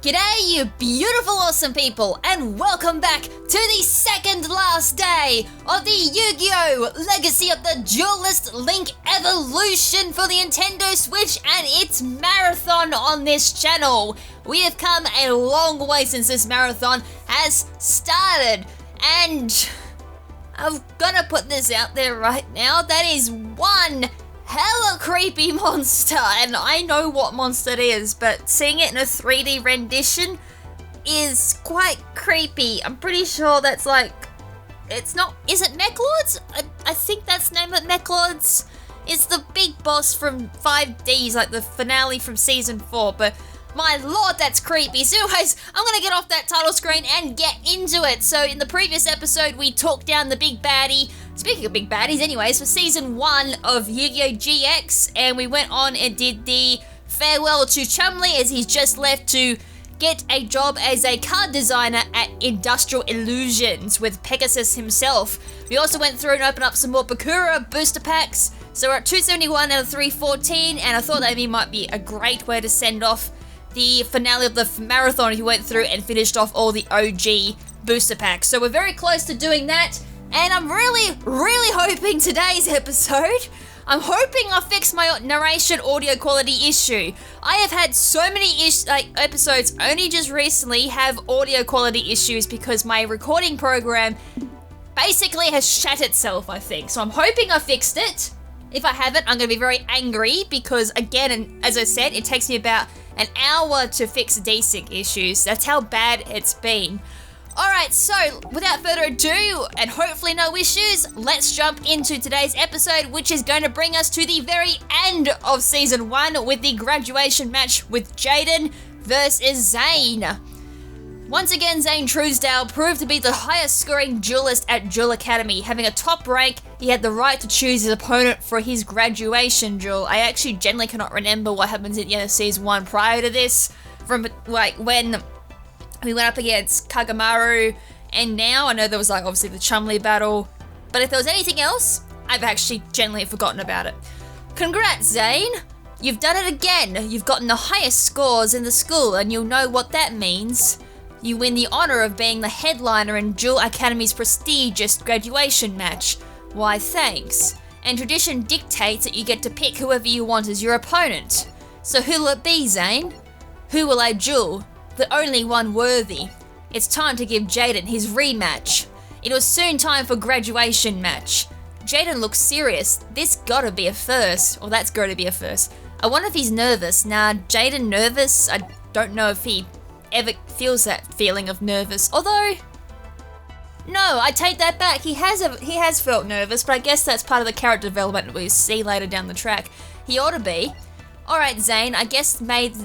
G'day you beautiful awesome people, and welcome back to the second last day of the Yu-Gi-Oh! Legacy of the Duelist Link Evolution for the Nintendo Switch and its marathon on this channel. We have come a long way since this marathon has started, and I'm gonna put this out there right now, that is one hella creepy monster, and I know what monster it is, but seeing it in a 3D rendition is quite creepy. I'm pretty sure that's like, it's not, is it Mechlords? I think that's the name of Mechlords. It's the big boss from 5Ds, like the finale from season 4, but my lord, that's creepy. So anyways, I'm gonna get off that title screen and get into it. So in the previous episode, we took down the big baddie. Speaking of big baddies, anyways, for season 1 of Yu-Gi-Oh! GX, and we went on and did the farewell to Chumley as he's just left to get a job as a card designer at Industrial Illusions with Pegasus himself. We also went through and opened up some more Bakura booster packs. So we're at 271 out of 314, and I thought that might be a great way to send off the finale of the marathon if you went through and finished off all the OG booster packs. So we're very close to doing that. And I'm really hoping today's episode, I'm hoping I fix my narration audio quality issue. I have had so many episodes only just recently have audio quality issues because my recording program basically has shat itself, I think. So I'm hoping I fixed it. If I haven't, I'm going to be very angry because, again, and as I said, it takes me about an hour to fix desync issues. That's how bad it's been. Alright, so without further ado, and hopefully no issues, let's jump into today's episode, which is going to bring us to the very end of Season 1 with the graduation match with Jaden versus Zane. Once again, Zane Truesdale proved to be the highest scoring duelist at Duel Academy. Having a top rank, he had the right to choose his opponent for his graduation duel. I actually generally cannot remember what happens at the end of Season 1 prior to this, from like when we went up against Kagamaru, and now I know there was like obviously the Chumley battle, but if there was anything else, I've actually generally forgotten about it. Congrats, Zane! You've done it again! You've gotten the highest scores in the school, and you'll know what that means. You win the honor of being the headliner in Duel Academy's prestigious graduation match. Why, thanks. And tradition dictates that you get to pick whoever you want as your opponent. So who'll it be, Zane? Who will I duel? The only one worthy. It's time to give Jaden his rematch. It was soon time for graduation match. Jaden looks serious. This gotta be a first. Or that's gotta be a first. I wonder if he's nervous. Nah, Jaden nervous? I don't know if he ever feels that feeling of nervous. Although, no, I take that back. He has felt nervous, but I guess that's part of the character development that we see later down the track. He ought to be. Alright, Zane, I guess made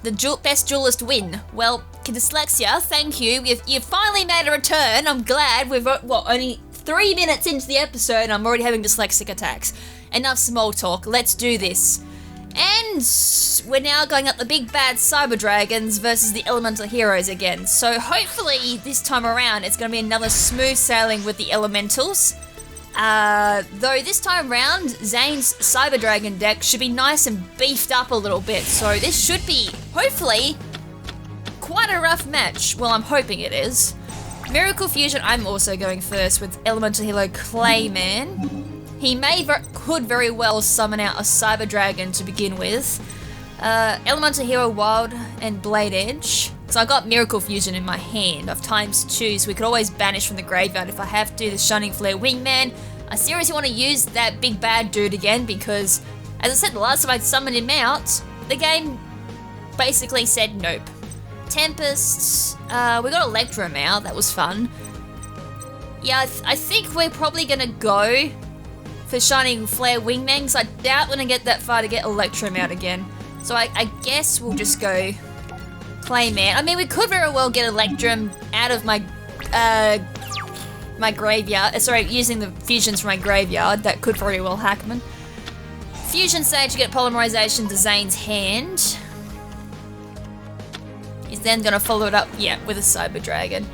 the best duelist win. Well, dyslexia, thank you. You've finally made a return. I'm glad. We've only 3 minutes into the episode and I'm already having dyslexic attacks. Enough small talk. Let's do this. And we're now going up the big bad Cyber Dragons versus the Elemental Heroes again. So hopefully this time around it's going to be another smooth sailing with the Elementals. Though this time round, Zane's Cyber Dragon deck should be nice and beefed up a little bit, so this should be, hopefully, quite a rough match. Well, I'm hoping it is. Miracle Fusion, I'm also going first with Elemental Hero Clayman. He could very well summon out a Cyber Dragon to begin with. Elemental Hero Wild and Blade Edge. So I got Miracle Fusion in my hand of ×2, so we could always banish from the graveyard if I have to. The Shining Flare Wingman. I seriously want to use that big bad dude again because, as I said the last time I summoned him out, the game basically said nope. Tempest, we got Electrum out, that was fun. Yeah, I think we're probably gonna go for Shining Flare Wingman because I doubt we're gonna get that far to get Electrum out again. So I guess we'll just go Clayman. I mean, we could very well get Electrum out of my graveyard. Sorry, using the fusions from my graveyard. That could very well happen. Fusion Sage to get Polymerization to Zane's hand. He's then going to follow it up, yeah, with a Cyber Dragon.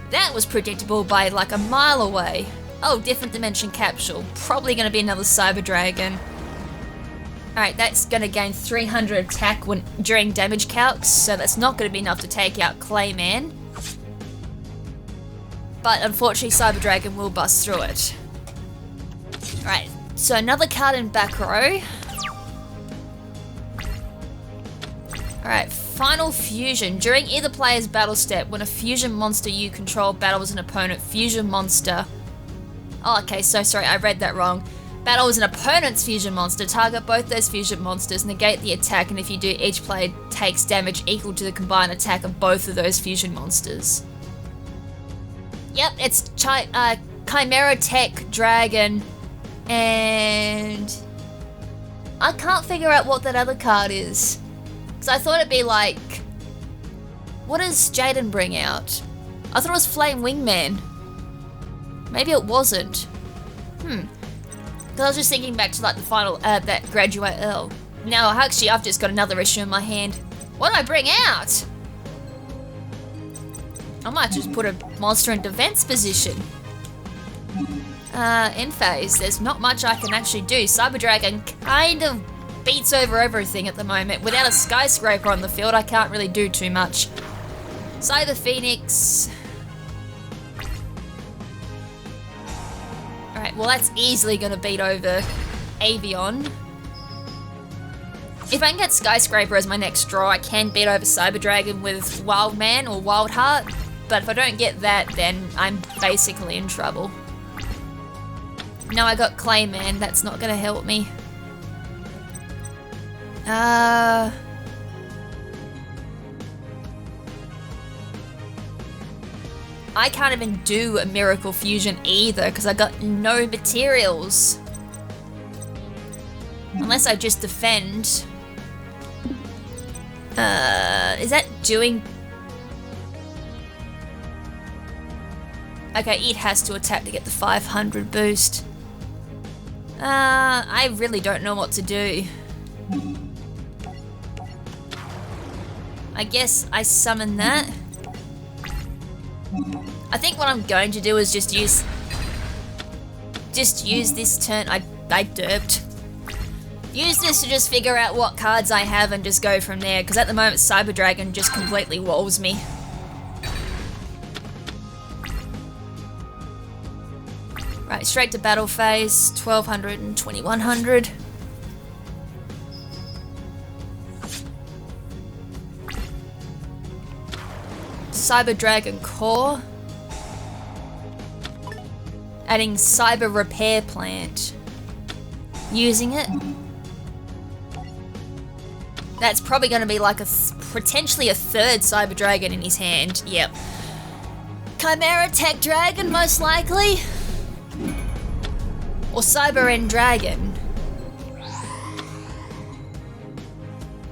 That was predictable by like a mile away. Oh, different dimension capsule. Probably going to be another Cyber Dragon. Alright, that's going to gain 300 attack during damage calcs, so that's not going to be enough to take out Clayman. But unfortunately, Cyber Dragon will bust through it. Alright, so another card in back row. Alright, Final Fusion. During either player's battle step, when a fusion monster you control battles an opponent, fusion monster... Oh, okay, so sorry, I read that wrong. Battle as an opponent's fusion monster, target both those fusion monsters, negate the attack, and if you do, each player takes damage equal to the combined attack of both of those fusion monsters. Yep, it's Chimera Tech Dragon, and I can't figure out what that other card is. Because I thought it'd be like, what does Jaden bring out? I thought it was Flame Wingman. Maybe it wasn't. Because I was just thinking back to like the final, that graduate Earl. No, actually I've just got another issue in my hand. What do I bring out? I might just put a monster in defense position. End phase, there's not much I can actually do. Cyber Dragon kind of beats over everything at the moment. Without a skyscraper on the field, I can't really do too much. Cyber Phoenix. Alright, well that's easily going to beat over Avion. If I can get Skyscraper as my next draw, I can beat over Cyber Dragon with Wild Man or Wild Heart. But if I don't get that, then I'm basically in trouble. Now I got Clayman, that's not going to help me. I can't even do a Miracle Fusion either because I got no materials. Unless I just defend. Is that doing... Okay, it has to attack to get the 500 boost. I really don't know what to do. I guess I summon that. I think what I'm going to do is just use this turn. I derped. Use this to just figure out what cards I have and just go from there, because at the moment Cyber Dragon just completely walls me. Right, straight to battle phase, 1200 and 2100. Cyber Dragon Core. Adding Cyber Repair Plant. Using it. That's probably going to be like potentially a third Cyber Dragon in his hand. Yep. Chimera Tech Dragon, most likely. Or Cyber End Dragon.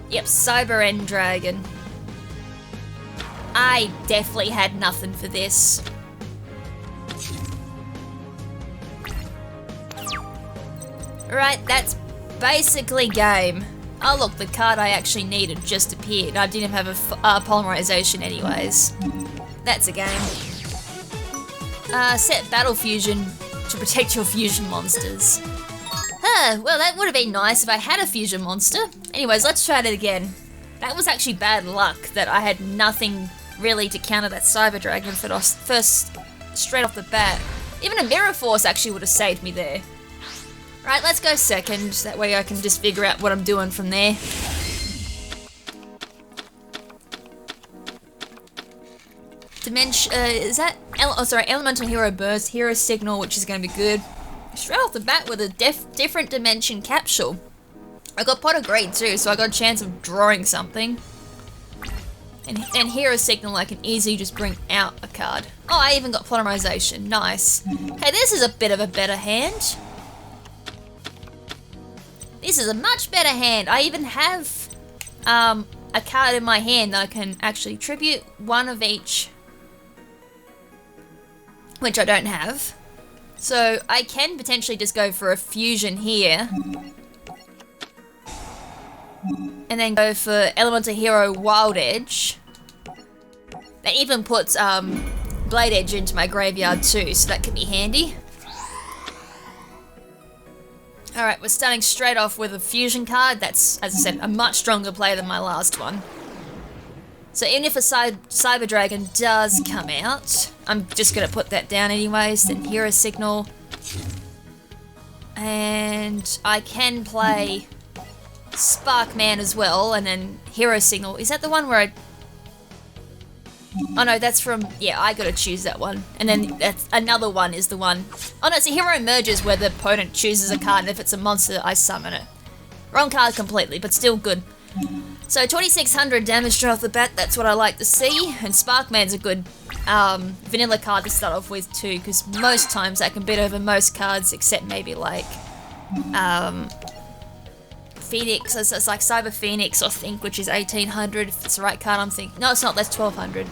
Yep, Cyber End Dragon. I definitely had nothing for this. Right, that's basically game. Oh look, the card I actually needed just appeared. I didn't have a polymerization anyways. That's a game. Set Battle Fusion to protect your fusion monsters. Well that would have been nice if I had a fusion monster. Anyways, let's try it again. That was actually bad luck that I had nothing really to counter that Cyber Dragon first straight off the bat. Even a Mirror Force actually would have saved me there. Right, let's go second. That way I can just figure out what I'm doing from there. Is that... Elemental Hero Burst, Hero Signal, which is going to be good. Straight off the bat with a different dimension capsule. I got Pot of Greed too, so I got a chance of drawing something. And Hero Signal, I can easily just bring out a card. Oh, I even got Polymerization. Nice. Okay, this is a bit of a better hand. This is a much better hand. I even have a card in my hand that I can actually tribute one of each, which I don't have. So I can potentially just go for a fusion here. And then go for Elemental Hero Wild Edge. That even puts Blade Edge into my graveyard too, so that could be handy. Alright, we're starting straight off with a fusion card. That's, as I said, a much stronger play than my last one. So even if a Cyber Dragon does come out, I'm just going to put that down anyways. Then Hero Signal. And I can play Sparkman as well, and then Hero Signal. Is that the one where I... Oh no, that's from... Yeah, I gotta choose that one. And then that's another one is the one... Oh no, it's a Hero Merges where the opponent chooses a card, and if it's a monster, I summon it. Wrong card completely, but still good. So 2600 damage straight off the bat, that's what I like to see. And Sparkman's a good vanilla card to start off with too, because most times that can beat over most cards, except maybe like... Phoenix, it's like Cyber Phoenix or Think, which is 1800 if it's the right card I'm thinking. No, it's not, that's 1200.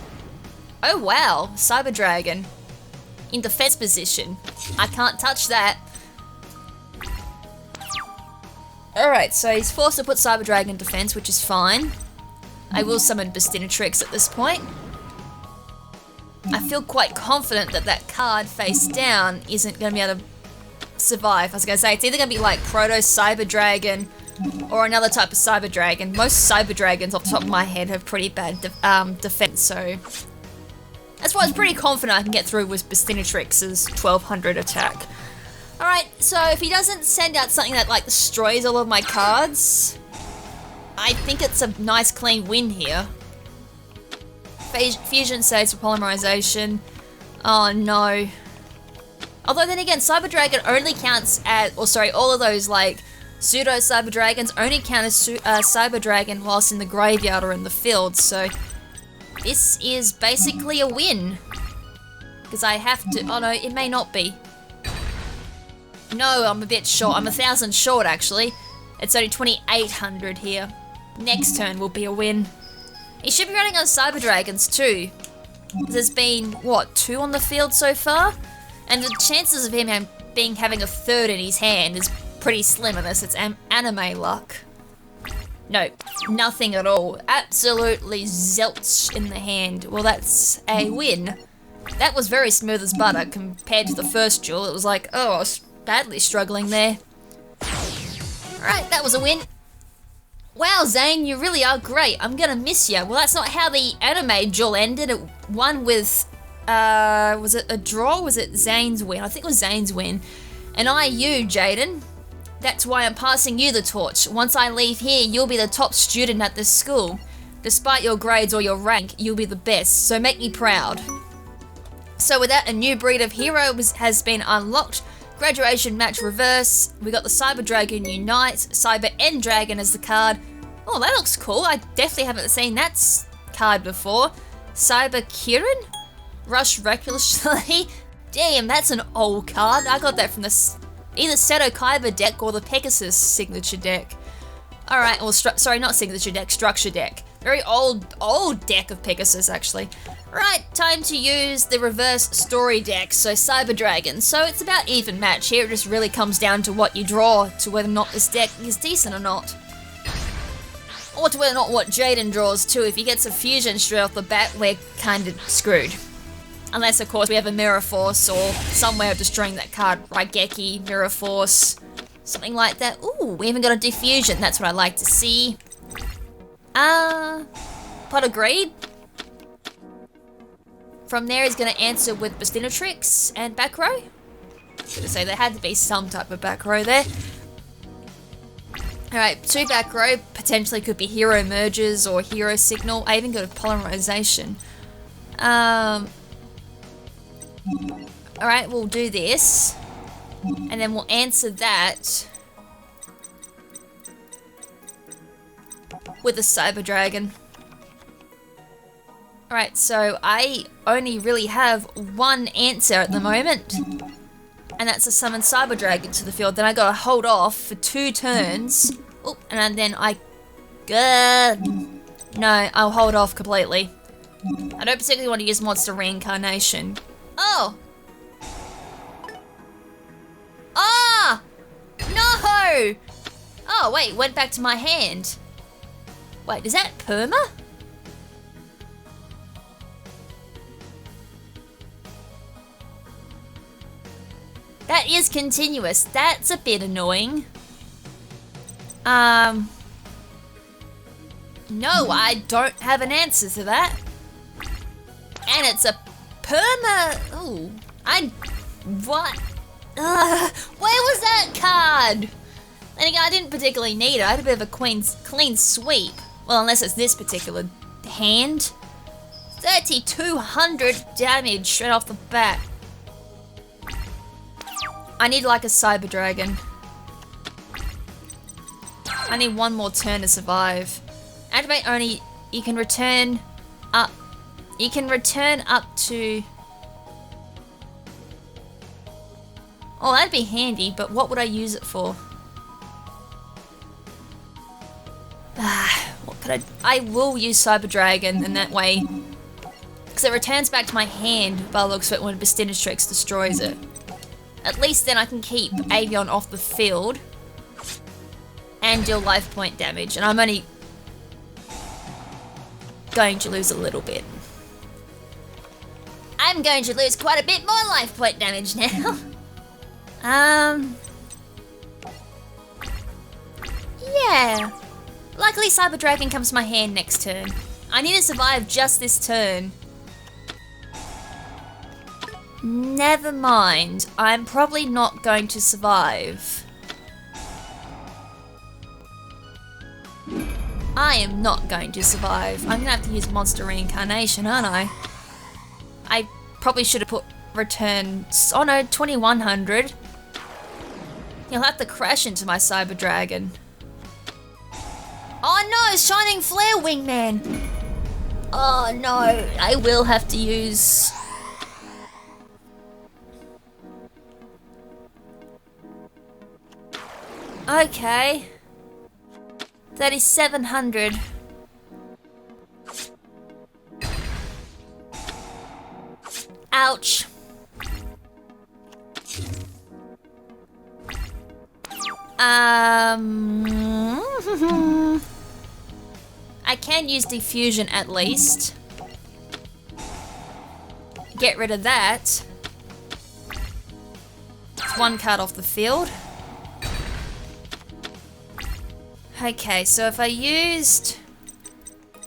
Oh wow, Cyber Dragon. In defense position. I can't touch that. Alright, so he's forced to put Cyber Dragon in defense, which is fine. I will summon Bestinatrix at this point. I feel quite confident that that card face down isn't going to be able to survive. I was going to say, it's either going to be like Proto Cyber Dragon or another type of Cyber Dragon. Most Cyber Dragons off the top of my head have pretty bad defense, so... That's why I was pretty confident I can get through with Bestinatrix's 1200 attack. Alright, so if he doesn't send out something that like destroys all of my cards, I think it's a nice clean win here. Fusion saves for polymerization. Oh no. Although then again, Cyber Dragon only counts as, or sorry, all of those like pseudo Cyber Dragons only count as Cyber Dragon whilst in the graveyard or in the field, so this is basically a win. Because I have to, oh no, it may not be. No, I'm a bit short. I'm 1,000 short, actually. It's only 2,800 here. Next turn will be a win. He should be running on Cyber Dragons, too. There's been, what, 2 on the field so far? And the chances of him having a third in his hand is pretty slim unless it's anime luck. No, nothing at all. Absolutely zilch in the hand. Well, that's a win. That was very smooth as butter compared to the first duel. It was like, oh, I was badly struggling there. Alright, that was a win. Wow, Zane, you really are great. I'm gonna miss you. Well, that's not how the anime duel ended. It won with, was it a draw? Was it Zane's win? I think it was Zane's win. And you, Jaden. That's why I'm passing you the torch. Once I leave here, you'll be the top student at this school. Despite your grades or your rank, you'll be the best, so make me proud. So with that, a new breed of hero has been unlocked. Graduation match reverse. We got the Cyber Dragon Unite, Cyber End Dragon as the card. Oh, that looks cool. I definitely haven't seen that card before. Cyber Kirin? Rush recklessly. Damn, that's an old card. I got that from the either Seto Kaiba deck or the Pegasus signature deck. Alright, well, sorry, not signature deck, structure deck. Very old deck of Pegasus, actually. Right, time to use the reverse story deck, so Cyber Dragon. So it's about even match here, it just really comes down to what you draw, to whether or not this deck is decent or not. Or to whether or not what Jaden draws too. If he gets a fusion straight off the bat, we're kinda screwed. Unless, of course, we have a Mirror Force or some way of destroying that card. Raigeki, Mirror Force, something like that. Ooh, we even got a Diffusion. That's what I like to see. Pot of Greed. From there, he's going to answer with Bestinatrix and back row. I was going to say there had to be some type of back row there. Alright, 2 back row. Potentially could be Hero Merges or Hero Signal. I even got a Polymerization. Alright, we'll do this. And then we'll answer that with a Cyber Dragon. Alright, so I only really have one answer at the moment. And that's to summon Cyber Dragon to the field. Then I gotta hold off for 2 turns. Oh, and then no, I'll hold off completely. I don't particularly want to use Monster Reincarnation. Oh! Ah! No! Oh, wait, went back to my hand. Wait, is that perma? That is continuous. That's a bit annoying. No, I don't have an answer to that. And it's a perma... Ooh. What? Where was that card? And again, I didn't particularly need it. I had a bit of a clean sweep. Well, unless it's this particular hand. 3,200 damage straight off the bat. I need like a Cyber Dragon. I need one more turn to survive. Activate only, you can return up. You can return up to... Oh, that'd be handy, but what would I use it for? What could I will use Cyber Dragon, and that way... Because it returns back to my hand by the looks of it when Bestinatrix destroys it. At least then I can keep Avion off the field. And deal life point damage, and I'm only... going to lose a little bit. I'm going to lose quite a bit more life point damage now. Yeah. Luckily Cyber Dragon comes to my hand next turn. I need to survive just this turn. Never mind. I'm probably not going to survive. I am not going to survive. I'm gonna have to use Monster Reincarnation, aren't I? I probably should have put return... Oh no, 2100. You'll have to crash into my Cyber Dragon. Oh no, Shining Flare Wingman! Oh no, I will have to use... Okay. 3,700. Ouch. I can use diffusion at least. Get rid of that. It's one card off the field. Okay, so if I used...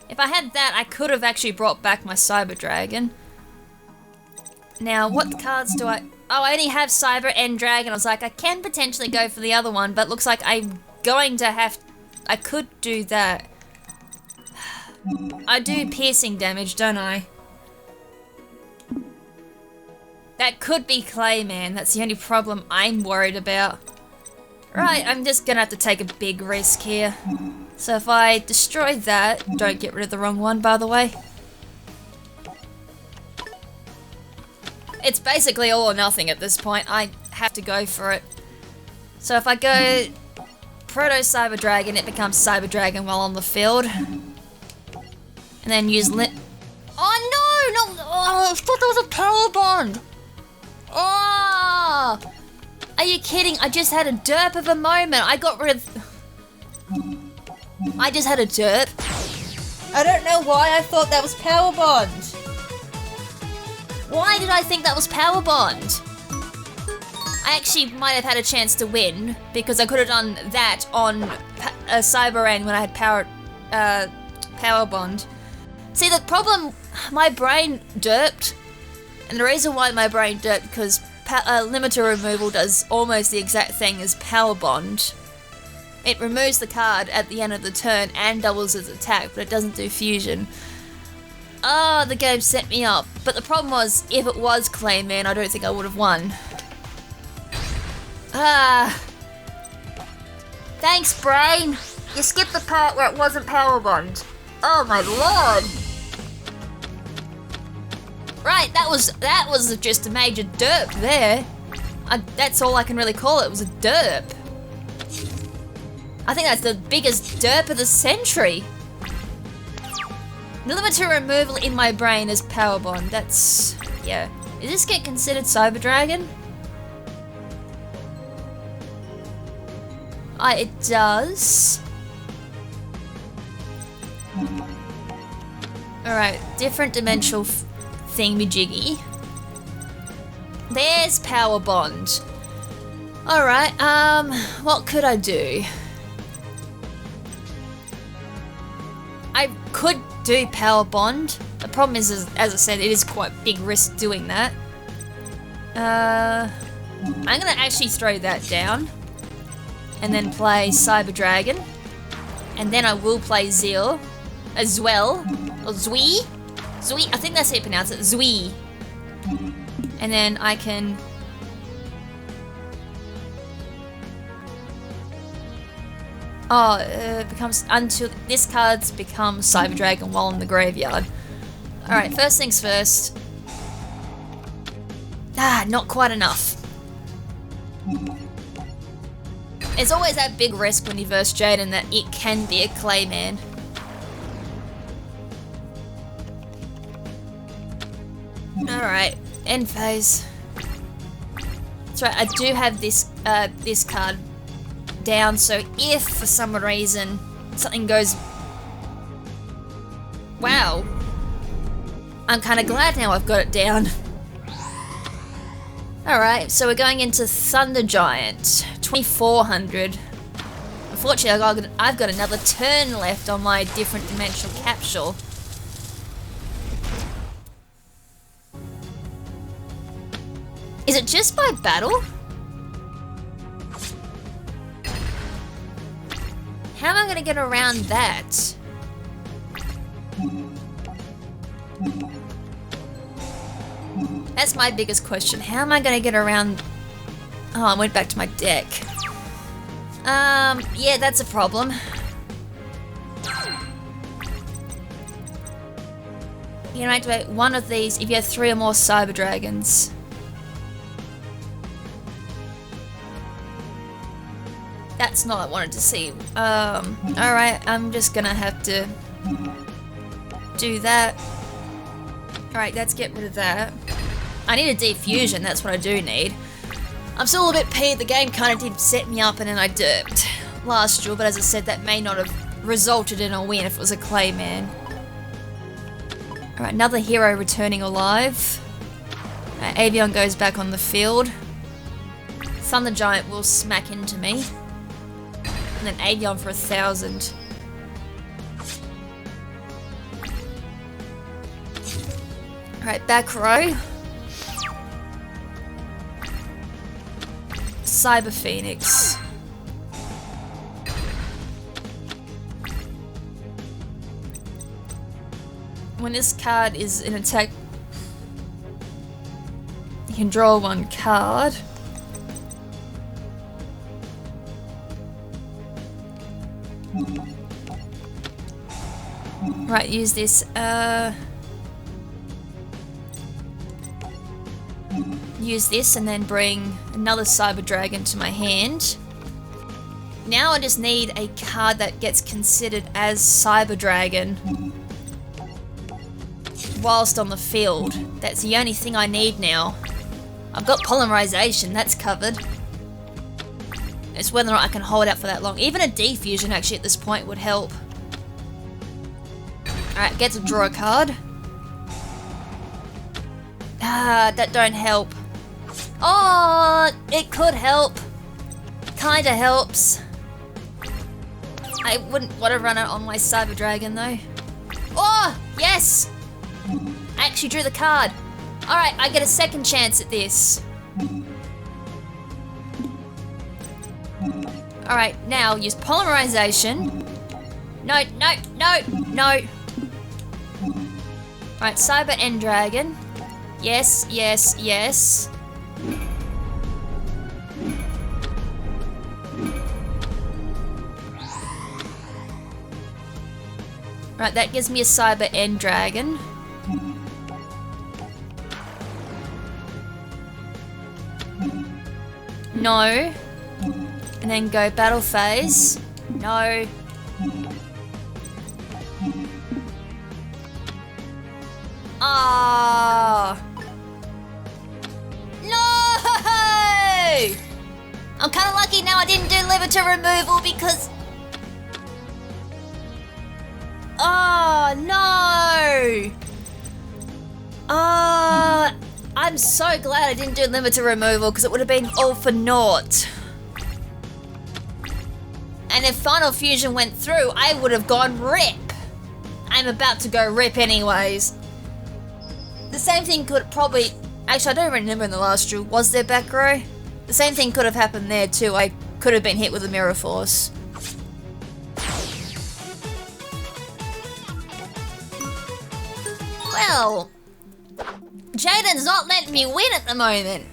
If I had that, I could have actually brought back my Cyber Dragon. Now, what cards do I... Oh, I only have Cyber and Dragon. I was like, I can potentially go for the other one, but looks like I'm going to have... I could do that. I do piercing damage, don't I? That could be Clayman. That's the only problem I'm worried about. Right, I'm just gonna have to take a big risk here. So if I destroy that... Don't get rid of the wrong one, by the way. It's basically all or nothing at this point. I have to go for it. So if I go Proto Cyber Dragon, it becomes Cyber Dragon while on the field. And then use Oh no! Oh, I thought that was a Power Bond! Oh! Are you kidding? I just had a derp of a moment. I got rid of... I just had a derp. I don't know why I thought that was Power Bond. Why did I think that was Power Bond? I actually might have had a chance to win because I could have done that on Cyber End when I had Power Bond. See, the problem, my brain derped, and the reason why my brain derped because limiter removal does almost the exact thing as Power Bond. It removes the card at the end of the turn and doubles its attack, but it doesn't do fusion. Oh, the game set me up. But the problem was, if it was Clayman, I don't think I would have won. Thanks, brain. You skipped the part where it wasn't Power Bond. Oh my lord. Right, that was just a major derp there. That's all I can really call it, was a derp. I think that's the biggest derp of the century. Limiter removal in my brain is Power Bond, that's... yeah. Does this get considered Cyber Dragon? It does. Alright, different dimensional thingamajiggy. There's Power Bond. Alright, what could I do? I could do Power Bond. The problem is, as I said, it is quite big risk doing that. I'm gonna actually throw that down. And then play Cyber Dragon. And then I will play Zuel. Or Zui? Zui? I think that's how you pronounce it. Zui. And then I can... Oh, it becomes until this card's becomes Cyber Dragon while in the graveyard. Alright, first things first. Ah, not quite enough. There's always that big risk when you verse Jaden that it can be a Clayman. Alright, end phase. That's right, I do have this this card down, so if for some reason something goes... Wow. I'm kind of glad now I've got it down. Alright, so we're going into Thunder Giant. 2400. Unfortunately, I've got another turn left on my different dimensional capsule. Is it just by battle? How am I going to get around that? That's my biggest question. How am I going to get around... Oh, I went back to my deck. Yeah, that's a problem. You can activate one of these if you have 3 or more Cyber Dragons. That's not what I wanted to see. Alright, I'm just gonna have to do that. Alright, let's get rid of that. I need a defusion, that's what I do need. I'm still a little bit peeved, the game kind of did set me up and then I derped last duel, but as I said, that may not have resulted in a win if it was a Clayman. Alright, another hero returning alive. Avion goes back on the field. Thunder Giant will smack into me. And then Avion for 1,000. Alright, back row. Cyber Phoenix. When this card is in attack, you can draw 1 card. Right, use this, use this and then bring another Cyber Dragon to my hand. Now I just need a card that gets considered as Cyber Dragon whilst on the field. That's the only thing I need now. I've got Polymerization, that's covered. It's whether or not I can hold out for that long. Even a defusion actually at this point would help. Alright, get to draw a card. Ah, that don't help. Oh, it could help. Kinda helps. I wouldn't want to run it on my Cyber Dragon though. Oh, yes! I actually drew the card. Alright, I get a second chance at this. Alright, now use Polymerization. No, no, no, no. Alright, Cyber End Dragon. Yes, yes, yes. Right, that gives me a Cyber End Dragon. No. And then go battle phase. No. Ah. No! I'm kind of lucky now I didn't do limiter removal because... Oh, no! I'm so glad I didn't do limiter removal because it would have been all for naught. And if Final Fusion went through, I would have gone rip. I'm about to go rip anyways. The same thing could probably... Actually, I don't remember in the last duel. Was there back row? The same thing could have happened there too. I could have been hit with a mirror force. Well, Jaden's not letting me win at the moment.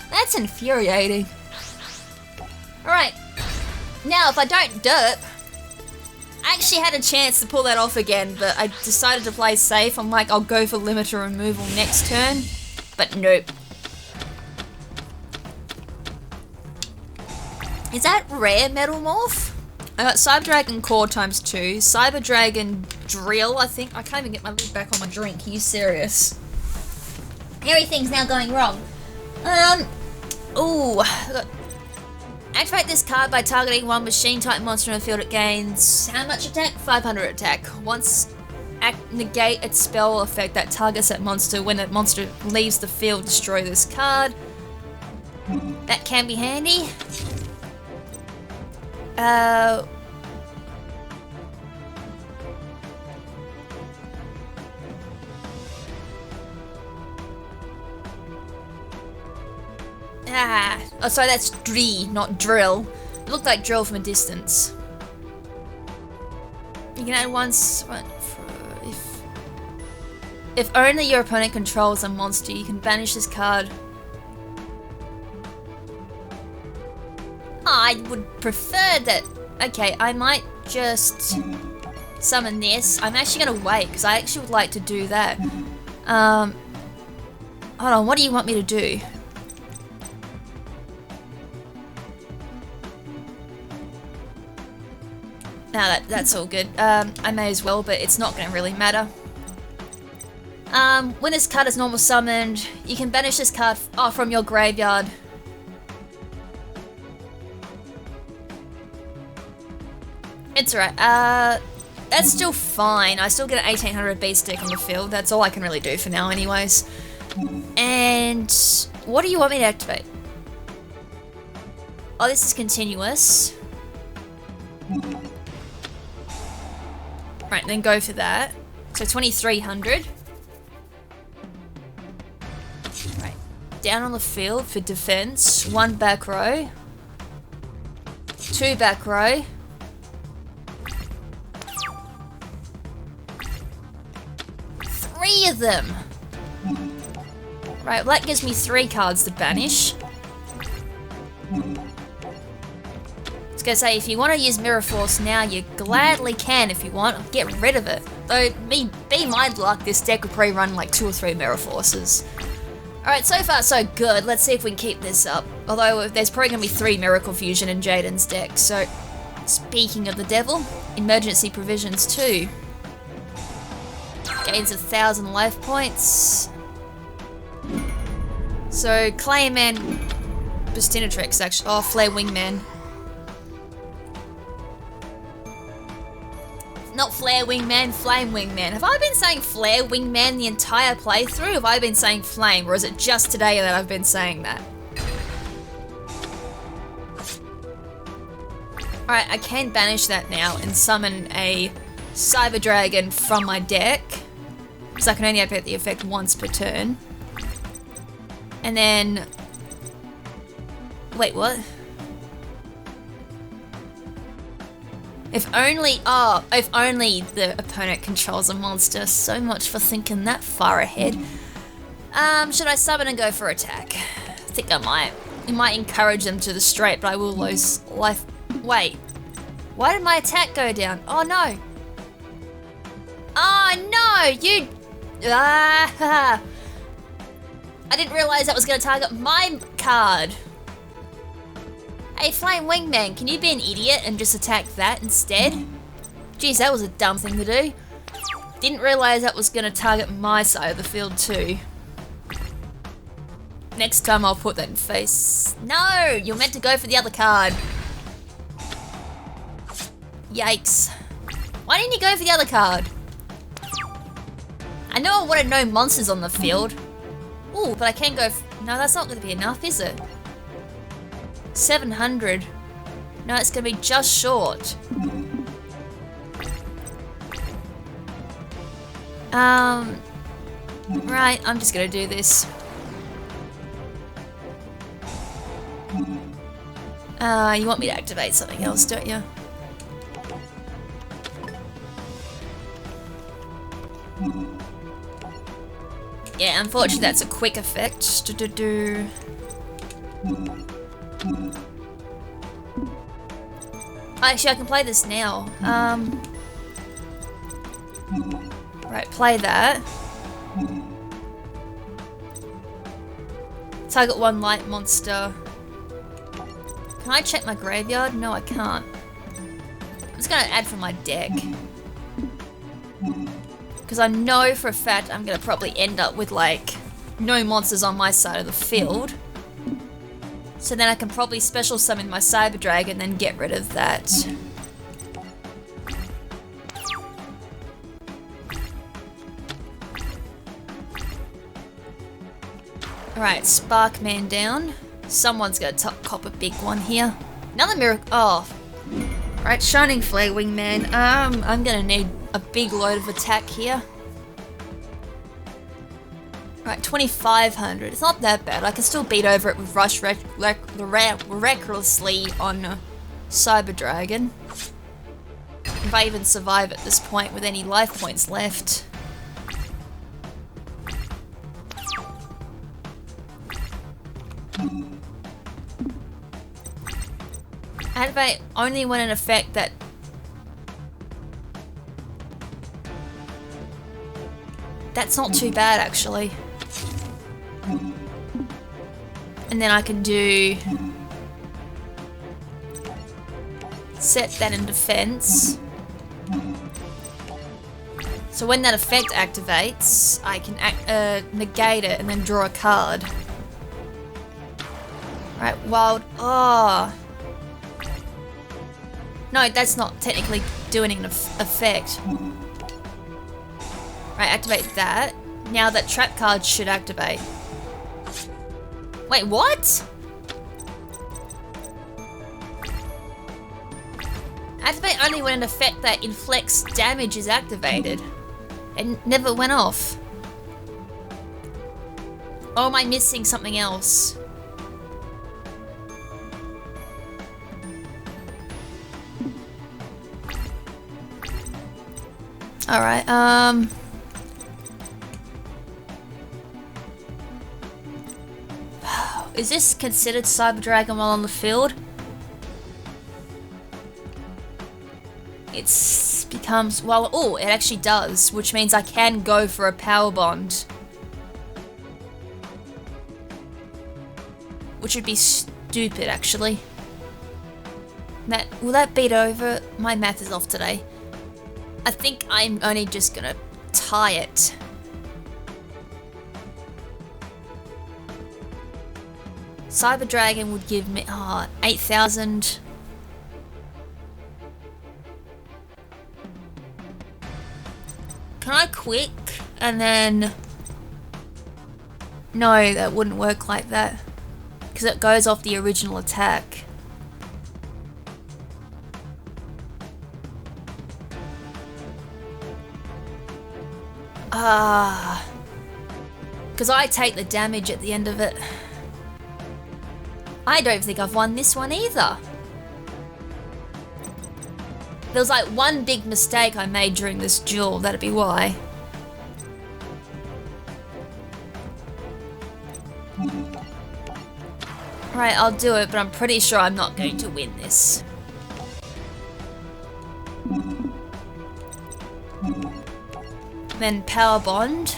That's infuriating. Alright, now if I don't derp, I actually had a chance to pull that off again, but I decided to play safe. I'm like, I'll go for limiter removal next turn, but nope. Is that rare Metal Morph? I got Cyber Dragon Core times 2, Cyber Dragon Drill, I think. I can't even get my lid back on my drink. Are you serious? Everything's now going wrong. Ooh. Activate this card by targeting one machine type monster in the field. It gains how much attack? 500 attack. Once negate its spell effect that targets that monster. When that monster leaves the field, destroy this card. That can be handy. Oh, sorry, that's Dree, not Drill. It looked like Drill from a distance. You can add once... If only your opponent controls a monster, you can banish this card. I would prefer that... Okay, I might just summon this. I'm actually going to wait, because I actually would like to do that. Hold on, what do you want me to do? No, that's all good. I may as well, but it's not going to really matter. When this card is normal summoned, you can banish this card from your graveyard. It's alright. That's still fine. I still get an 1800 beat stick on the field. That's all I can really do for now anyways. And what do you want me to activate? Oh, this is continuous. Right, then go for that. So 2300. Right. Down on the field for defense. 1 back row. 2 back row. 3 of them. Right, well that gives me 3 cards to banish. I was gonna say, if you want to use Mirror Force now, you gladly can if you want. Get rid of it. Though, be my luck, this deck will probably run like 2 or 3 Mirror Forces. Alright, so far so good. Let's see if we can keep this up. Although, there's probably gonna be 3 Miracle Fusion in Jaden's deck, so... Speaking of the devil, emergency provisions too. Gains 1,000 life points. So, Clayman... Bestinatrix, actually. Oh, Flare Wingman. Not Flare Wingman, Flame Wingman. Have I been saying Flare Wingman the entire playthrough? Have I been saying Flame, or is it just today that I've been saying that? Alright, I can banish that now and summon a Cyber Dragon from my deck. Because I can only activate the effect once per turn. And then... Wait, what? If only the opponent controls a monster. So much for thinking that far ahead. Should I summon and go for attack? I think I might. It might encourage them to the straight, but I will lose life. Wait. Why did my attack go down? Oh no. Oh no, you... I didn't realize that was going to target my card. Hey, Flame Wingman, can you be an idiot and just attack that instead? Jeez, that was a dumb thing to do. Didn't realize that was going to target my side of the field too. Next time I'll put that in face. No, you're meant to go for the other card. Yikes. Why didn't you go for the other card? I know I wanted no monsters on the field. Ooh, but I can go... No, that's not going to be enough, is it? 700. No, it's gonna be just short. Right, I'm just gonna do this. You want me to activate something else, don't you? Yeah, unfortunately that's a quick effect. Actually, I can play this now. Right, play that. Target one light monster. Can I check my graveyard? No, I can't. I'm just gonna add from my deck. Because I know for a fact I'm gonna probably end up with like no monsters on my side of the field. So then I can probably special summon my Cyber Dragon and then get rid of that. Alright, Sparkman down. Someone's gonna cop a big one here. Another miracle. Oh. Right, Shining Flare Wingman. I'm gonna need a big load of attack here. Right, 2,500. It's not that bad. I can still beat over it with Rush recklessly on Cyber Dragon. If I even survive at this point with any life points left. Activate only when an effect that... That's not too bad, actually. And then I can do... Set that in defense. So when that effect activates, I can negate it and then draw a card. Right, wild... Oh... No, that's not technically doing an effect. Right, activate that. Now that trap card should activate. Wait, what? Activate only when an effect that inflicts damage is activated. It never went off. Or am I missing something else? Alright, is this considered Cyber Dragon while on the field? It becomes, well, oh, it actually does, which means I can go for a Power Bond. Which would be stupid, actually. Will that beat over? My math is off today. I think I'm only just gonna tie it. Cyber Dragon would give me 8,000. Can I quick and then... No, that wouldn't work like that. Because it goes off the original attack. Because I take the damage at the end of it. I don't think I've won this one either. There was like one big mistake I made during this duel, that'd be why. Right, I'll do it, but I'm pretty sure I'm not going to win this. Then Power Bond.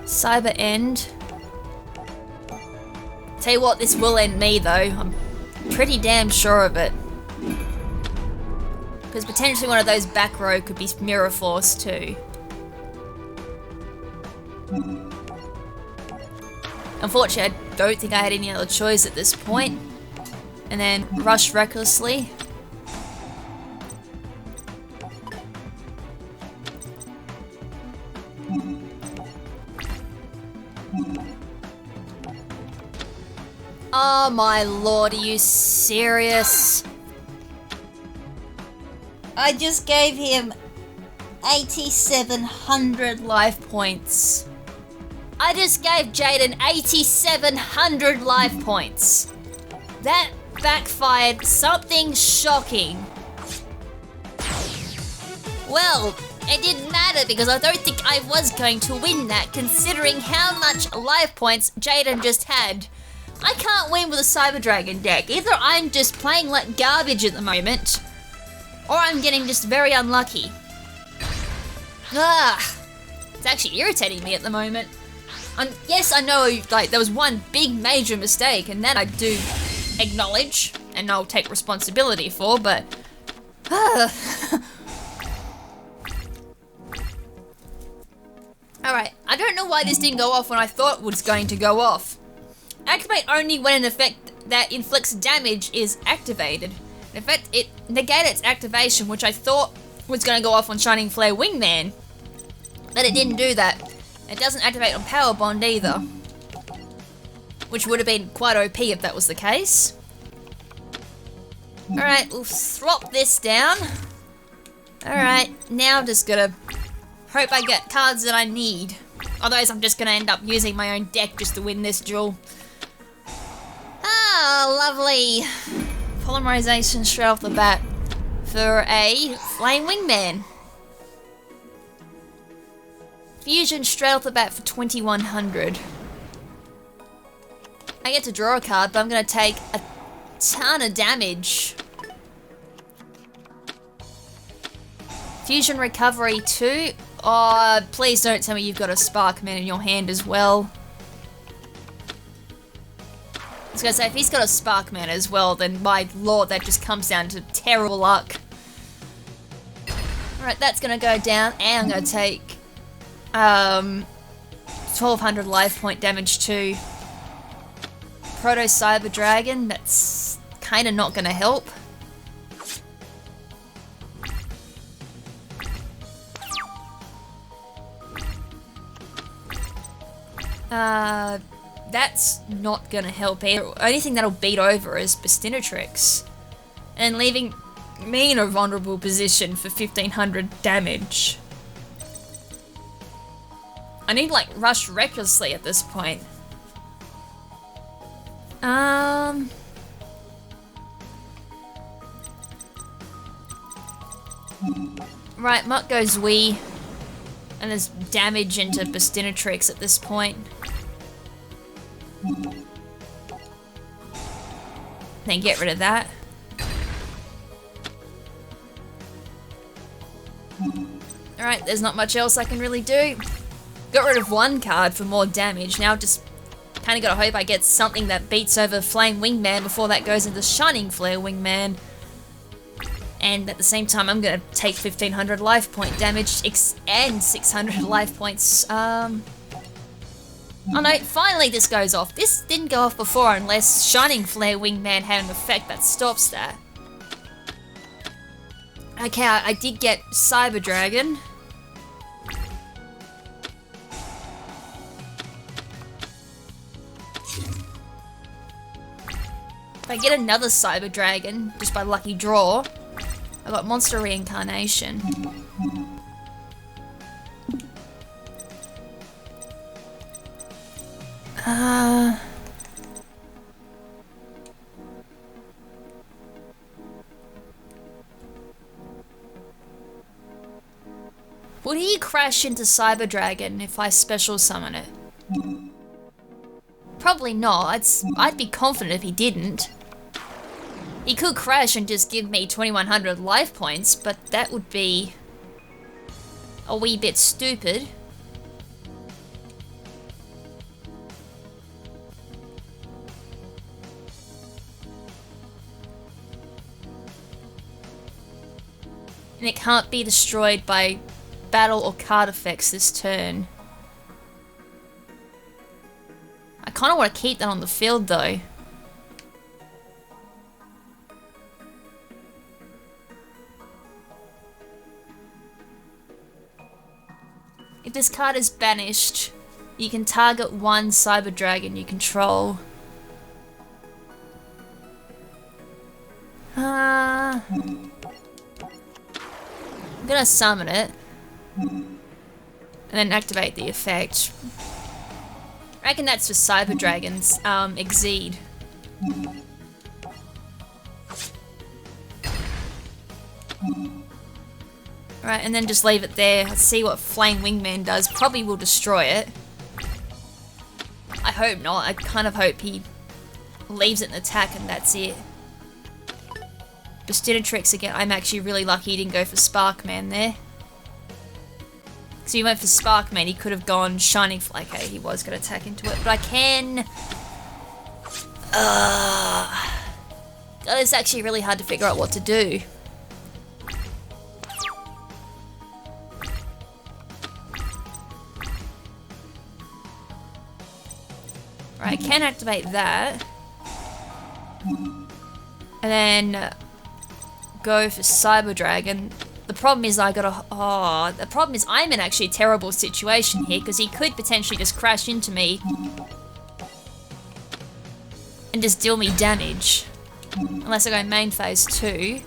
Cyber End. Tell you what, this will end me though. I'm pretty damn sure of it. Because potentially one of those back row could be Mirror Force too. Unfortunately, I don't think I had any other choice at this point. And then Rush recklessly. Oh my lord, are you serious? I just gave him 8,700 life points. I just gave Jaden 8,700 life points. That backfired something shocking. Well, it didn't matter because I don't think I was going to win that considering how much life points Jaden just had. I can't win with a Cyber Dragon deck. Either I'm just playing like garbage at the moment, or I'm getting just very unlucky. It's actually irritating me at the moment. Yes, I know, like, there was one big major mistake, and that I do acknowledge, and I'll take responsibility for, but... Alright, I don't know why this didn't go off when I thought it was going to go off. Activate only when an effect that inflicts damage is activated. In effect, it negated its activation, which I thought was going to go off on Shining Flare Wingman. But it didn't do that. It doesn't activate on Power Bond either. Which would have been quite OP if that was the case. Alright, we'll swap this down. Alright, now I'm just gonna hope I get cards that I need. Otherwise I'm just gonna end up using my own deck just to win this duel. Ah, lovely. Polymerization straight off the bat for a Flame Wingman. Fusion straight off the bat for 2,100. I get to draw a card, but I'm gonna take a ton of damage. Fusion Recovery 2. Oh, please don't tell me you've got a Sparkman in your hand as well. I was gonna say, if he's got a Sparkman as well, then my lord, that just comes down to terrible luck. Alright, that's gonna go down, and I'm gonna take 1,200 life point damage to Proto Cyber Dragon. That's kinda not gonna help. That's not gonna help either. Only thing that'll beat over is Bestinatrix. And leaving me in a vulnerable position for 1,500 damage. I need like Rush Recklessly at this point. Right, Mutt goes Wee. And there's damage into Bestinatrix at this point. Then get rid of that. Alright, there's not much else I can really do. Got rid of one card for more damage. Now just kind of gotta hope I get something that beats over Flame Wingman before that goes into Shining Flare Wingman. And at the same time, I'm gonna take 1,500 life point damage and 600 life points. Oh no, finally this goes off. This didn't go off before unless Shining Flare Wingman had an effect that stops that. Okay, I did get Cyber Dragon. If I get another Cyber Dragon, just by lucky draw, I got Monster Reincarnation. Would he crash into Cyber Dragon if I special summon it? Probably not. I'd be confident if he didn't. He could crash and just give me 2,100 life points, but that would be a wee bit stupid. And it can't be destroyed by battle or card effects this turn. I kind of want to keep that on the field though. If this card is banished, you can target one Cyber Dragon you control. I'm gonna summon it. And then activate the effect. I reckon that's for Cyber Dragon's Exceed. Right, and then just leave it there. Let's see what Flame Wingman does. Probably will destroy it. I hope not. I kind of hope he leaves it in attack and that's it. Tricks again. I'm actually really lucky he didn't go for Sparkman there. So he went for Sparkman. He could have gone Shining Flame. Okay, he was going to attack into it, but I can... God, it's actually really hard to figure out what to do. Right, I can activate that. And then go for Cyber Dragon. The problem is the problem is I'm in actually a terrible situation here because he could potentially just crash into me and just deal me damage. Unless I go main phase 2.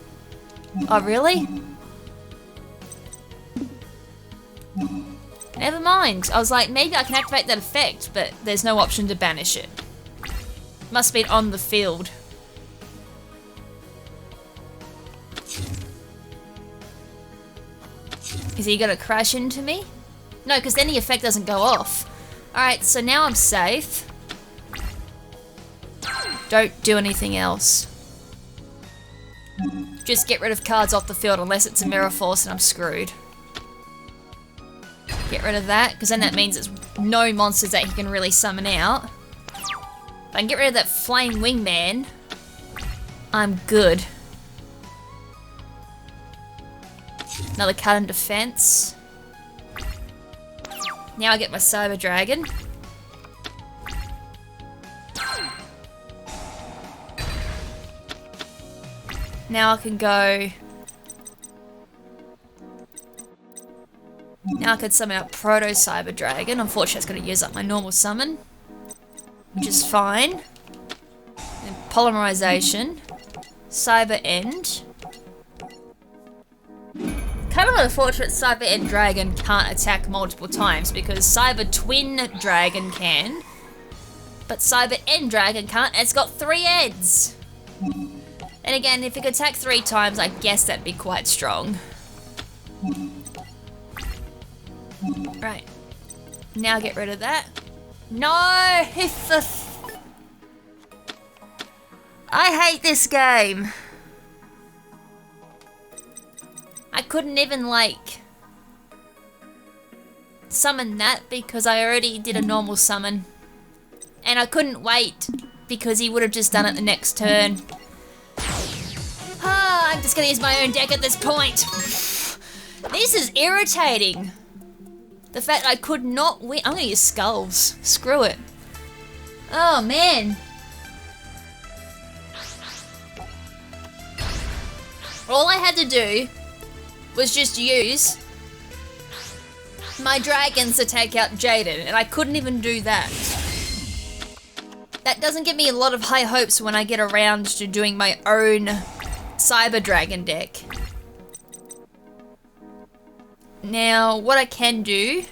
Oh, really? Never mind. I was like, maybe I can activate that effect, but there's no option to banish it. Must be on the field. Is he gonna crash into me? No, because then the effect doesn't go off. Alright, so now I'm safe. Don't do anything else. Just get rid of cards off the field unless it's a Mirror Force and I'm screwed. Get rid of that, because then that means there's no monsters that he can really summon out. If I can get rid of that Flame Wingman, I'm good. Another card in defense. Now I get my Cyber Dragon. Now I can go... Now I could summon out Proto Cyber Dragon. Unfortunately, it's going to use up my normal summon, which is fine. Then Polymerization, Cyber End. Kind of unfortunate Cyber End Dragon can't attack multiple times because Cyber Twin Dragon can, but Cyber End Dragon can't. It's got 3 ends. And again, if it could attack 3 times, I guess that'd be quite strong. Right. Now get rid of that. No! It's the... I hate this game. I couldn't even, like, summon that because I already did a normal summon. And I couldn't wait because he would have just done it the next turn. Ah, I'm just gonna use my own deck at this point. This is irritating. The fact I could not win. I'm gonna use Skulls. Screw it. Oh, man. All I had to do was just use my dragons to take out Jaden, and I couldn't even do that. That doesn't give me a lot of high hopes when I get around to doing my own Cyber Dragon deck. Now, what I can do...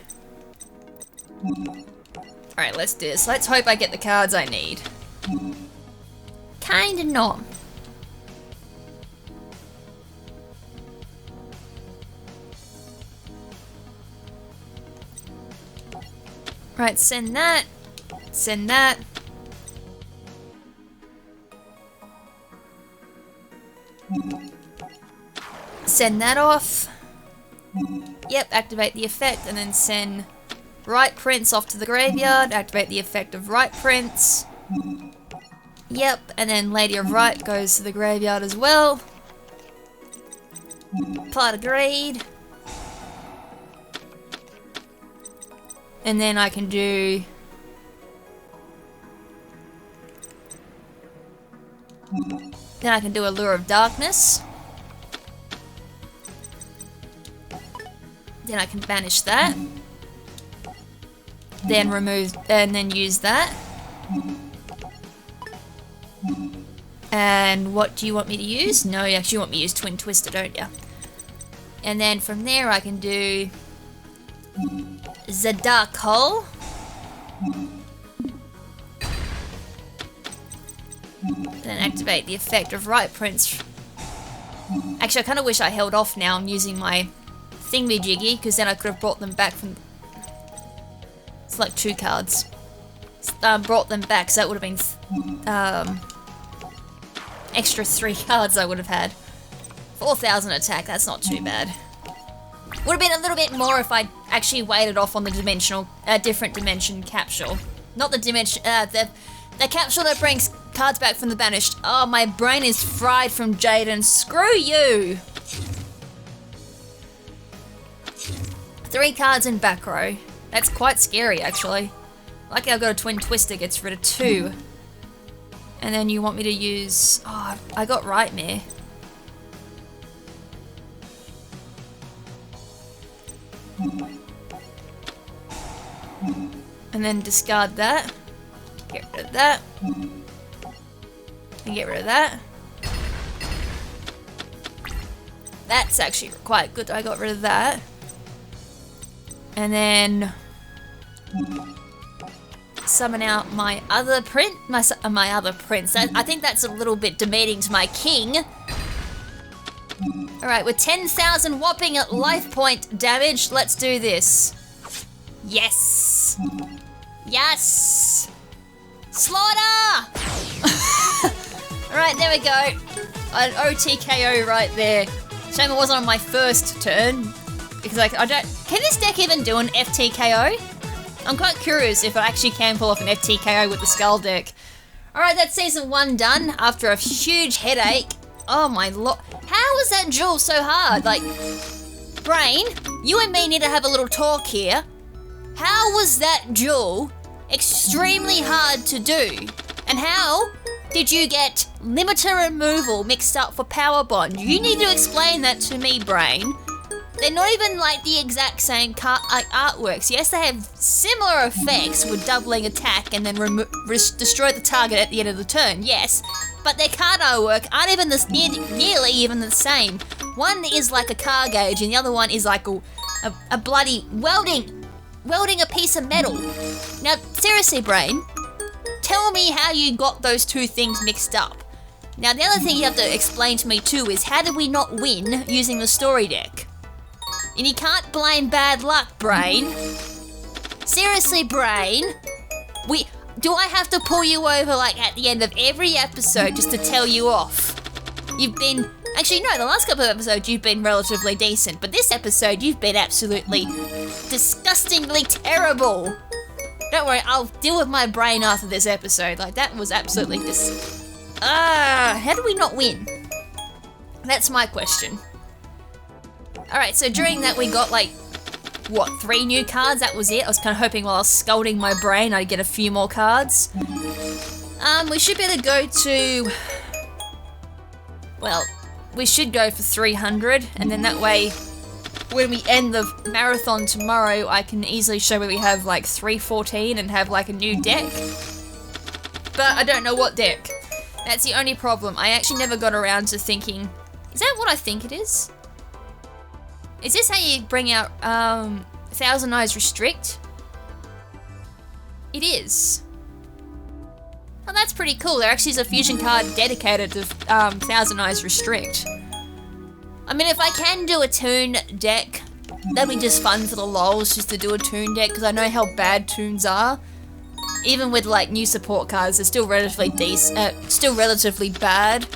Alright, let's do this. Let's hope I get the cards I need. Kinda not. Right, send that. Send that. Send that off. Yep, activate the effect and then send Right Prince off to the graveyard. Activate the effect of Right Prince. Yep, and then Lady of Right goes to the graveyard as well. Plot agreed. And then I can do... Then I can do Allure of Darkness. Then I can banish that. Then remove, and then use that. And what do you want me to use? No, you actually want me to use Twin Twister, don't you? And then from there I can do the Dark Hole. Then activate the effect of Right Prince. Actually, I kind of wish I held off now on using my thingy-jiggy, because then I could have brought them back from... It's like 2 cards. Brought them back, so that would have been... extra 3 cards I would have had. 4,000 attack, that's not too bad. Would have been a little bit more if I actually waited off on the dimensional, different dimension capsule. Not the dimension, the capsule that brings cards back from the banished. Oh, my brain is fried from Jaden. Screw you! 3 cards in back row. That's quite scary, actually. Lucky I've got a Twin Twister, gets rid of 2. And then you want me to use... Oh, I got Rightmare. And then discard that. Get rid of that. And get rid of that. That's actually quite good. I got rid of that. And then summon out my other prince. My other prince. I think that's a little bit demeaning to my king. Alright, with 10,000 whopping at life point damage, let's do this. Yes! Yes! Slaughter! Alright, there we go. An OTKO right there. Shame it wasn't on my first turn. Because I don't... Can this deck even do an FTKO? I'm quite curious if I actually can pull off an FTKO with the Skull deck. Alright, that's season 1 done after a huge headache. Oh my lord. How was that duel so hard? Like, Brain, you and me need to have a little talk here. How was that duel extremely hard to do? And how did you get limiter removal mixed up for power bond? You need to explain that to me, Brain. They're not even like the exact same artworks. Yes, they have similar effects with doubling attack and then destroy the target at the end of the turn, yes. But their card artwork aren't even nearly even the same. One is like a car gauge and the other one is like a bloody welding a piece of metal. Now, seriously, Brain, tell me how you got those 2 things mixed up. Now, the other thing you have to explain to me too is how did we not win using the story deck? And you can't blame bad luck, Brain. Seriously, Brain. Do I have to pull you over like at the end of every episode just to tell you off? You've been... Actually, no, the last couple of episodes you've been relatively decent, but this episode you've been absolutely disgustingly terrible. Don't worry, I'll deal with my brain after this episode. Like, that was absolutely how do we not win? That's my question. Alright, so during that we got like, what, 3 new cards? That was it? I was kind of hoping while I was scolding my brain I'd get a few more cards. We should be able to go to... Well, we should go for 300, and then that way, when we end the marathon tomorrow, I can easily show where we have like 314 and have like a new deck. But I don't know what deck. That's the only problem. I actually never got around to thinking, is that what I think it is? Is this how you bring out Thousand Eyes Restrict? It is. Oh, that's pretty cool. There actually is a fusion card dedicated to Thousand Eyes Restrict. I mean, if I can do a Toon deck, that'd be just fun for the lols, just to do a Toon deck, because I know how bad Toons are. Even with like new support cards, they're still relatively still relatively bad.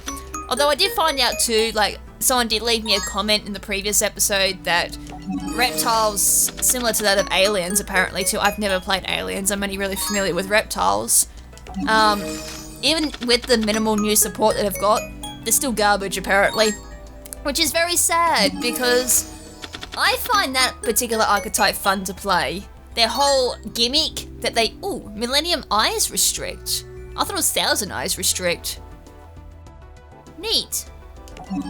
Although I did find out too, like, someone did leave me a comment in the previous episode that Reptiles, similar to that of Aliens apparently too. I've never played Aliens, I'm only really familiar with Reptiles. Even with the minimal new support that I've got, they're still garbage apparently. Which is very sad because I find that particular archetype fun to play. Their whole gimmick that they... Ooh, Millennium Eyes Restrict. I thought it was Thousand Eyes Restrict. Neat.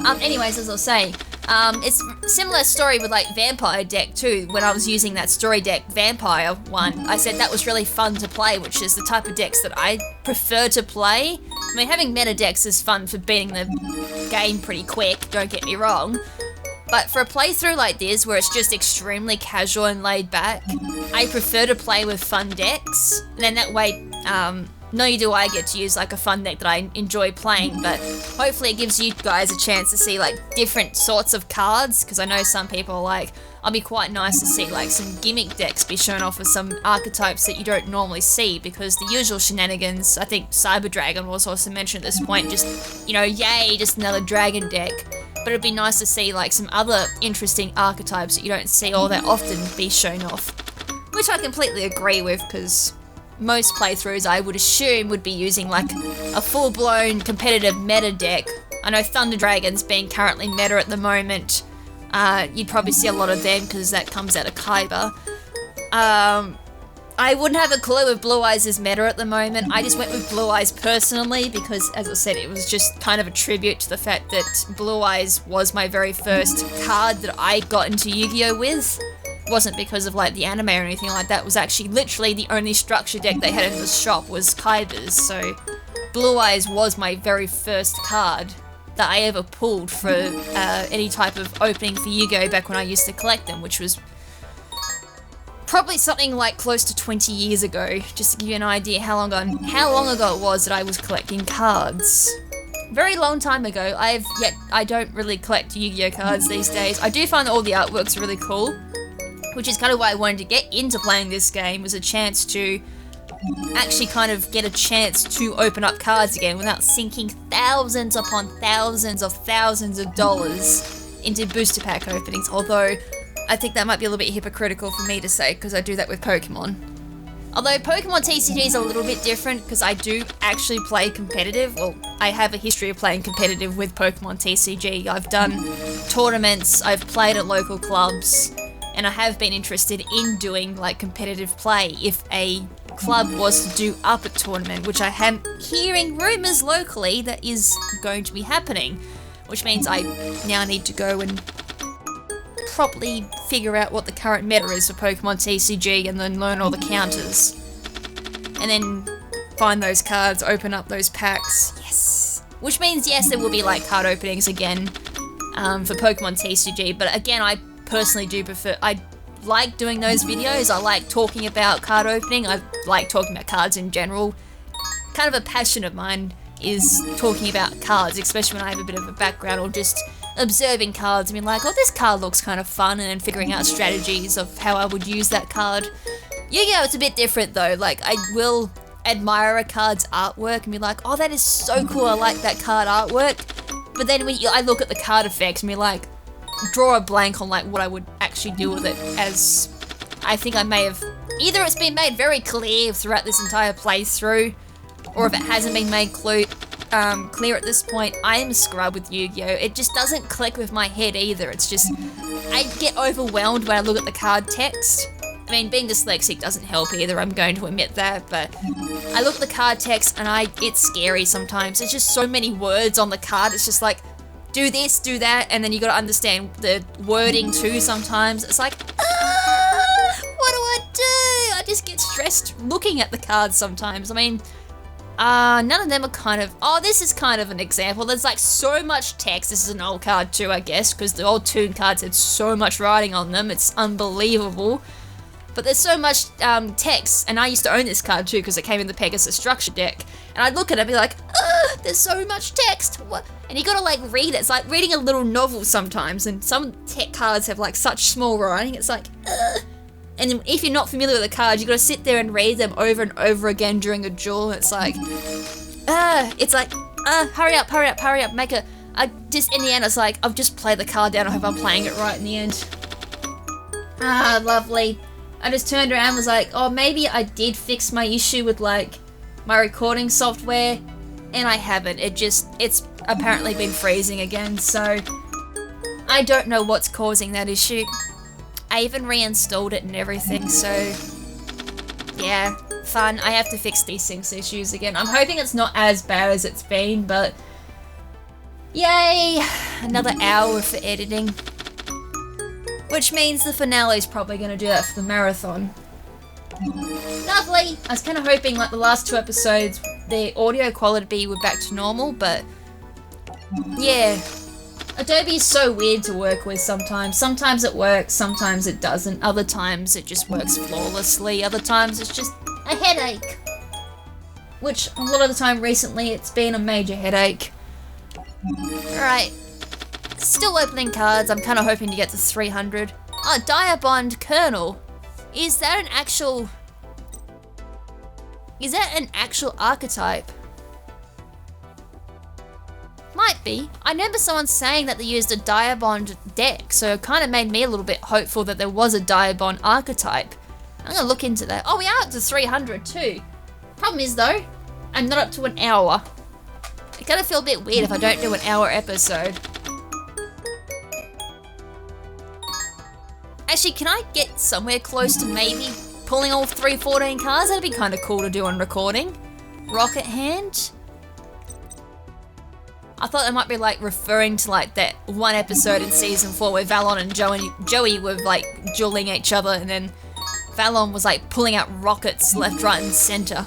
Anyways, as I was saying, It's similar story with like Vampire deck too. When I was using that story deck Vampire one, I said that was really fun to play, which is the type of decks that I prefer to play. I mean, having meta decks is fun for beating the game pretty quick, don't get me wrong. But for a playthrough like this, where it's just extremely casual and laid back, I prefer to play with fun decks. And then that way, not only do I get to use like a fun deck that I enjoy playing, but hopefully it gives you guys a chance to see like different sorts of cards, because I know some people are like, I'll be quite nice to see like some gimmick decks be shown off with some archetypes that you don't normally see, because the usual shenanigans, I think Cyber Dragon was also mentioned at this point, just, you know, yay, just another dragon deck. But it'd be nice to see like some other interesting archetypes that you don't see all that often be shown off. Which I completely agree with, because most playthroughs I would assume would be using like a full-blown competitive meta deck. I know Thunder Dragons being currently meta at the moment, you'd probably see a lot of them because that comes out of Kaiba. I wouldn't have a clue if Blue Eyes is meta at the moment. I just went with Blue Eyes personally because, as I said, it was just kind of a tribute to the fact that Blue Eyes was my very first card that I got into Yu-Gi-Oh with. It wasn't because of like the anime or anything like that. It was actually literally the only structure deck they had in the shop was Kaiba's, so Blue Eyes was my very first card that I ever pulled for any type of opening for Yu-Gi-Oh back when I used to collect them, which was probably something like close to 20 years ago, just to give you an idea how long ago it was that I was collecting cards. Very long time ago. I don't really collect Yu-Gi-Oh cards these days. I do find that all the artworks really cool, which is kind of why I wanted to get into playing this game, was a chance to actually kind of get a chance to open up cards again without sinking thousands upon thousands of dollars into booster pack openings, although I think that might be a little bit hypocritical for me to say, because I do that with Pokemon. Although Pokemon TCG is a little bit different, because I do actually play competitive. Well, I have a history of playing competitive with Pokemon TCG. I've done tournaments, I've played at local clubs, and I have been interested in doing like competitive play if a club was to do up a tournament, which I am hearing rumours locally that is going to be happening, which means I now need to go and properly figure out what the current meta is for Pokemon TCG and then learn all the counters. And then find those cards, open up those packs. Yes! Which means, yes, there will be like card openings again for Pokemon TCG, but again, I personally do prefer, I like doing those videos. I like talking about card opening. I like talking about cards in general. Kind of a passion of mine is talking about cards, especially when I have a bit of a background or just observing cards and being like, oh, this card looks kind of fun, and then figuring out strategies of how I would use that card. Yu-Gi-Oh! It's a bit different though. Like, I will admire a card's artwork and be like, oh, that is so cool, I like that card artwork. But then when I look at the card effects and be like, draw a blank on like what I would actually do with it, as I think I may have, either it's been made very clear throughout this entire playthrough, or if it hasn't been made clear at this point, I am a scrub with Yu-Gi-Oh! It just doesn't click with my head either. It's just, I get overwhelmed when I look at the card text. I mean, being dyslexic doesn't help either, I'm going to admit that, but I look at the card text and it's scary sometimes. There's just so many words on the card, it's just like, do this, do that, and then you gotta understand the wording too sometimes. It's like, what do I do? I just get stressed looking at the cards sometimes. I mean, none of them are kind of, oh, this is kind of an example. There's like so much text. This is an old card too, I guess, because the old Toon cards had so much writing on them. It's unbelievable. But there's so much text, and I used to own this card too because it came in the Pegasus structure deck. And I'd look at it and be like, there's so much text. What? And you gotta like read it. It's like reading a little novel sometimes, and some tech cards have like such small writing. It's like, and if you're not familiar with the cards, you gotta sit there and read them over and over again during a duel. It's like, hurry up, make a, just in the end, it's like, I've just played the card down, I hope I'm playing it right in the end. Lovely. I just turned around and was like, oh, maybe I did fix my issue with like my recording software, and I haven't. It's apparently been freezing again, so I don't know what's causing that issue. I even reinstalled it and everything, so yeah, fun. I have to fix these sync issues again. I'm hoping it's not as bad as it's been, but Yay! Another hour for editing. Which means the finale is probably going to do that for the marathon. Lovely! I was kind of hoping like the last 2 episodes the audio quality would be back to normal, but yeah. Adobe is so weird to work with sometimes. Sometimes it works, sometimes it doesn't. Other times it just works flawlessly. Other times it's just a headache. Which a lot of the time recently it's been a major headache. Alright. Still opening cards. I'm kind of hoping to get to 300. Oh, Diabond Colonel. Is that an actual archetype? Might be. I remember someone saying that they used a Diabond deck, so it kind of made me a little bit hopeful that there was a Diabond archetype. I'm gonna look into that. Oh, we are up to 300 too. Problem is though, I'm not up to an hour. I kind of feel a bit weird if I don't do an hour episode. Actually, can I get somewhere close to maybe pulling all 314 cards? That'd be kind of cool to do on recording. Rocket Hand. I thought that might be like referring to like that one episode in season 4 where Valon and Joey were like dueling each other, and then Valon was like pulling out rockets left, right, and center.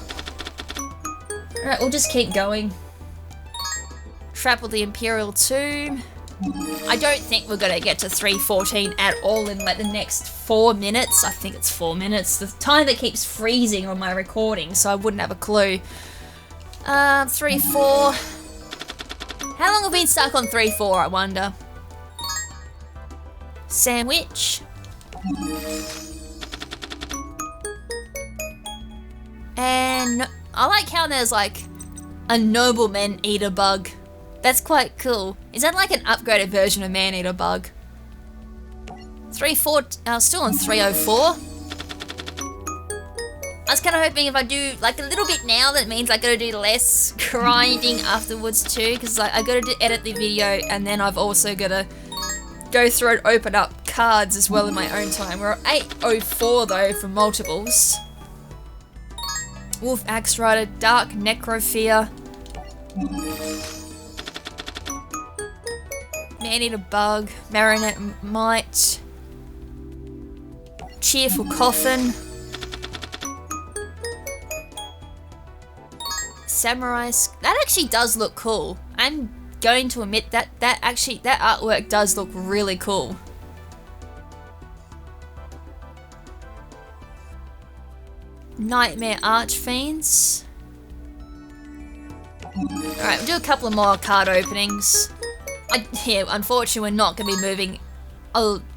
Alright, we'll just keep going. Trap of the Imperial Tomb. I don't think we're gonna get to 314 at all in like the next 4 minutes. I think it's 4 minutes. The time that keeps freezing on my recording, so I wouldn't have a clue. 3, 4. How long have we been stuck on 3, 4, I wonder? Sandwich. And I like how there's like a nobleman eater bug. That's quite cool. Is that like an upgraded version of man-eater bug? 3, 4, still on 304. I was kind of hoping if I do like a little bit now, that means I gotta do less grinding afterwards too, because I gotta edit the video and then I've also gotta go through and open up cards as well in my own time. We're at 804 though for multiples. Wolf Axe Rider, Dark Necrophilia. Man-eater bug, Marionette Mite. Cheerful Coffin. Samurai. That actually does look cool. I'm going to admit that that artwork does look really cool. Nightmare Archfiends. Alright, we'll do a couple of more card openings. Yeah, unfortunately we're not going to be moving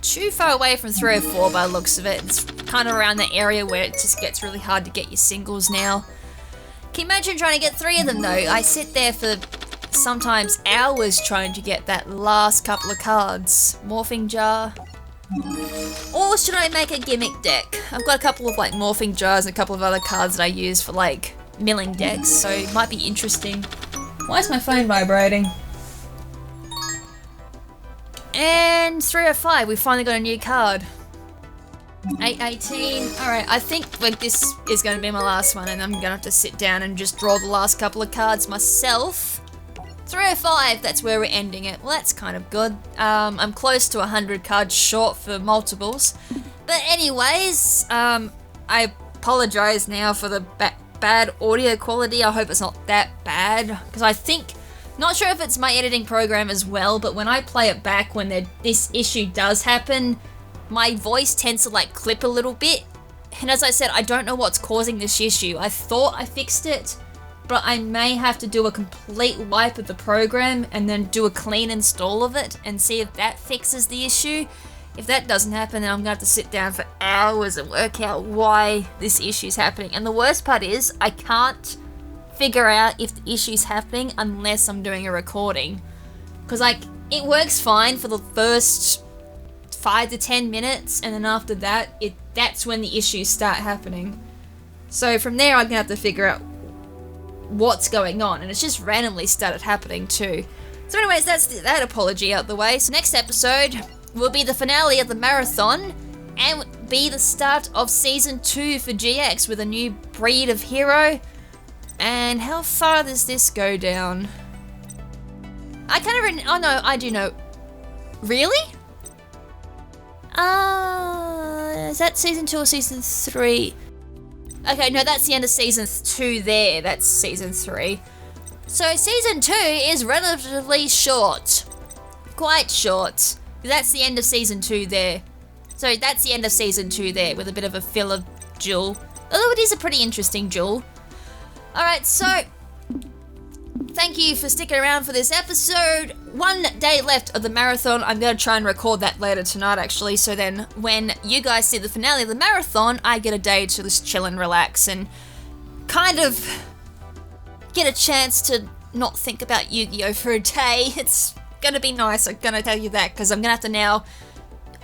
too far away from 304 by the looks of it. It's kind of around the area where it just gets really hard to get your singles now. Can you imagine trying to get 3 of them though? I sit there for sometimes hours trying to get that last couple of cards. Morphing Jar. Or should I make a gimmick deck? I've got a couple of like morphing jars and a couple of other cards that I use for like milling decks, so it might be interesting. Why is my phone vibrating? And 305, we finally got a new card. 818. Alright, I think like this is going to be my last one and I'm going to have to sit down and just draw the last couple of cards myself. 305, that's where we're ending it. Well, that's kind of good. I'm close to 100 cards short for multiples. But anyways, I apologize now for the bad audio quality. I hope it's not that bad, because I think, not sure if it's my editing program as well, but when I play it back when this issue does happen, my voice tends to like clip a little bit. And as I said, I don't know what's causing this issue. I thought I fixed it, but I may have to do a complete wipe of the program and then do a clean install of it and see if that fixes the issue. If that doesn't happen, then I'm going to have to sit down for hours and work out why this issue's happening. And the worst part is, I can't figure out if the issue's happening unless I'm doing a recording. Because like, it works fine for the first 5 to 10 minutes, and then after that, that's when the issues start happening. So from there, I'm going to have to figure out what's going on, and it's just randomly started happening too. So anyways, that's that apology out the way. So next episode will be the finale of the marathon and be the start of season 2 for GX with a new breed of hero. And how far does this go down? I kind of, oh no, I do know. Really? Is that season 2 or season 3? Okay, no, that's the end of season 2 there. That's season 3. So season 2 is relatively short. Quite short. That's the end of season 2 there. So that's the end of season 2 there with a bit of a filler duel. Although it is a pretty interesting duel. Alright, so thank you for sticking around for this episode. 1 day left of the marathon. I'm going to try and record that later tonight, actually. So then when you guys see the finale of the marathon, I get a day to just chill and relax and kind of get a chance to not think about Yu-Gi-Oh! For a day. It's going to be nice, I'm going to tell you that, because I'm going to have to now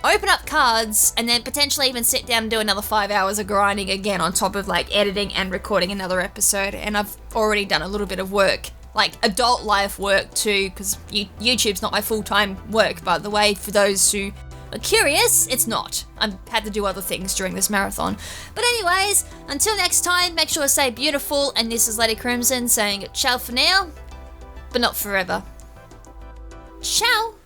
open up cards and then potentially even sit down and do another 5 hours of grinding again on top of like editing and recording another episode. And I've already done a little bit of work, like adult life work too, because YouTube's not my full-time work, by the way, for those who are curious. It's not. I've had to do other things during this marathon. But anyways, until next time, make sure to stay beautiful, and this is Lady KrimZen saying ciao for now, but not forever. Ciao!